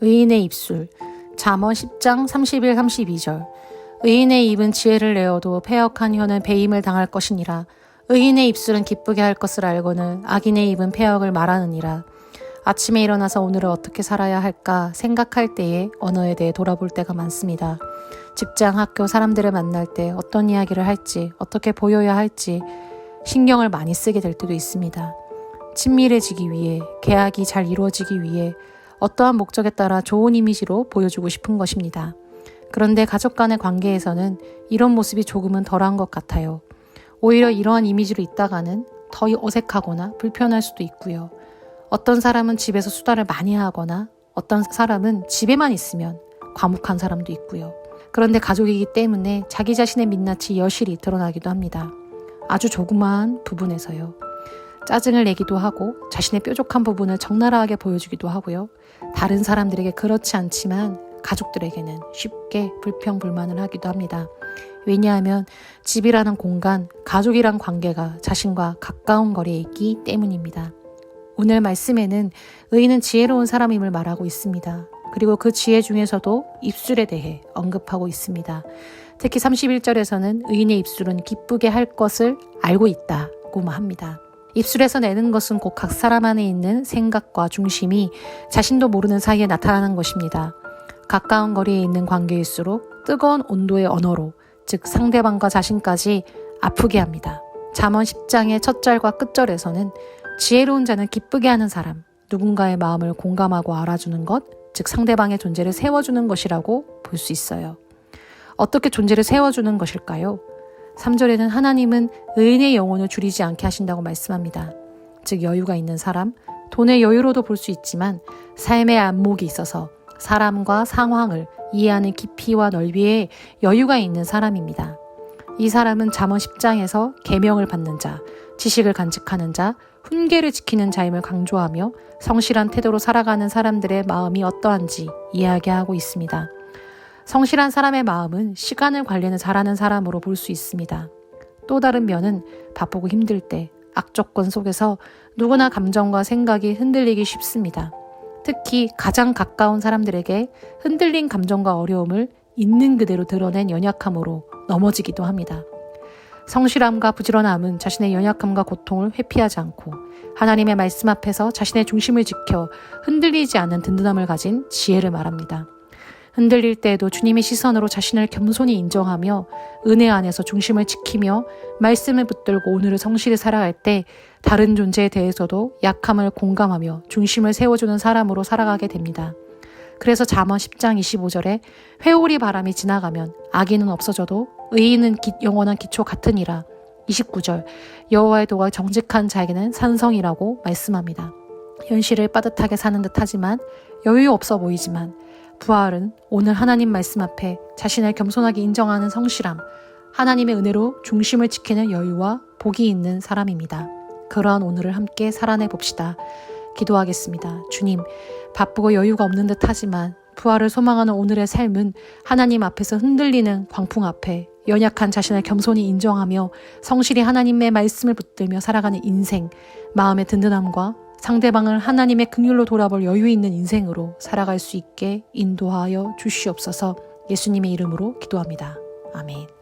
의인의 입술. 잠언 10장 31, 32절. 의인의 입은 지혜를 내어도 패역한 혀는 배임을 당할 것이니라. 의인의 입술은 기쁘게 할 것을 알고는 악인의 입은 패역을 말하느니라. 아침에 일어나서 오늘을 어떻게 살아야 할까 생각할 때에 언어에 대해 돌아볼 때가 많습니다. 직장, 학교, 사람들을 만날 때 어떤 이야기를 할지, 어떻게 보여야 할지 신경을 많이 쓰게 될 때도 있습니다. 친밀해지기 위해, 계약이 잘 이루어지기 위해 어떠한 목적에 따라 좋은 이미지로 보여주고 싶은 것입니다. 그런데 가족 간의 관계에서는 이런 모습이 조금은 덜한 것 같아요. 오히려 이러한 이미지로 있다가는 더 어색하거나 불편할 수도 있고요. 어떤 사람은 집에서 수다를 많이 하거나 어떤 사람은 집에만 있으면 과묵한 사람도 있고요. 그런데 가족이기 때문에 자기 자신의 민낯이 여실히 드러나기도 합니다. 아주 조그마한 부분에서요. 짜증을 내기도 하고 자신의 뾰족한 부분을 적나라하게 보여주기도 하고요. 다른 사람들에게 그렇지 않지만 가족들에게는 쉽게 불평불만을 하기도 합니다. 왜냐하면 집이라는 공간, 가족이란 관계가 자신과 가까운 거리에 있기 때문입니다. 오늘 말씀에는 의인은 지혜로운 사람임을 말하고 있습니다. 그리고 그 지혜 중에서도 입술에 대해 언급하고 있습니다. 특히 31절에서는 의인의 입술은 기쁘게 할 것을 알고 있다고 합니다. 입술에서 내는 것은 곧 각 사람 안에 있는 생각과 중심이 자신도 모르는 사이에 나타나는 것입니다. 가까운 거리에 있는 관계일수록 뜨거운 온도의 언어로, 즉 상대방과 자신까지 아프게 합니다. 잠언 10장의 첫 절과 끝 절에서는 지혜로운 자는 기쁘게 하는 사람, 누군가의 마음을 공감하고 알아주는 것, 즉 상대방의 존재를 세워주는 것이라고 볼 수 있어요. 어떻게 존재를 세워주는 것일까요? 3절에는 하나님은 의인의 영혼을 줄이지 않게 하신다고 말씀합니다. 즉 여유가 있는 사람, 돈의 여유로도 볼 수 있지만 삶의 안목이 있어서 사람과 상황을 이해하는 깊이와 넓이에 여유가 있는 사람입니다. 이 사람은 잠언 10장에서 계명을 받는 자, 지식을 간직하는 자, 훈계를 지키는 자임을 강조하며 성실한 태도로 살아가는 사람들의 마음이 어떠한지 이야기하고 있습니다. 성실한 사람의 마음은 시간을 관리는 잘하는 사람으로 볼 수 있습니다. 또 다른 면은 바쁘고 힘들 때 악조건 속에서 누구나 감정과 생각이 흔들리기 쉽습니다. 특히 가장 가까운 사람들에게 흔들린 감정과 어려움을 있는 그대로 드러낸 연약함으로 넘어지기도 합니다. 성실함과 부지런함은 자신의 연약함과 고통을 회피하지 않고 하나님의 말씀 앞에서 자신의 중심을 지켜 흔들리지 않는 든든함을 가진 지혜를 말합니다. 흔들릴 때에도 주님의 시선으로 자신을 겸손히 인정하며 은혜 안에서 중심을 지키며 말씀을 붙들고 오늘을 성실히 살아갈 때 다른 존재에 대해서도 약함을 공감하며 중심을 세워주는 사람으로 살아가게 됩니다. 그래서 잠언 10장 25절에 회오리 바람이 지나가면 악인은 없어져도 의인은 영원한 기초 같으니라. 29절 여호와의 도가 정직한 자에게는 산성이라고 말씀합니다. 현실을 빠듯하게 사는 듯 하지만 여유 없어 보이지만 부활은 오늘 하나님 말씀 앞에 자신을 겸손하게 인정하는 성실함, 하나님의 은혜로 중심을 지키는 여유와 복이 있는 사람입니다. 그러한 오늘을 함께 살아내 봅시다. 기도하겠습니다. 주님, 바쁘고 여유가 없는 듯 하지만 부활을 소망하는 오늘의 삶은 하나님 앞에서 흔들리는 광풍 앞에 연약한 자신을 겸손히 인정하며 성실히 하나님의 말씀을 붙들며 살아가는 인생, 마음의 든든함과 상대방을 하나님의 긍휼로 돌아볼 여유 있는 인생으로 살아갈 수 있게 인도하여 주시옵소서. 예수님의 이름으로 기도합니다. 아멘.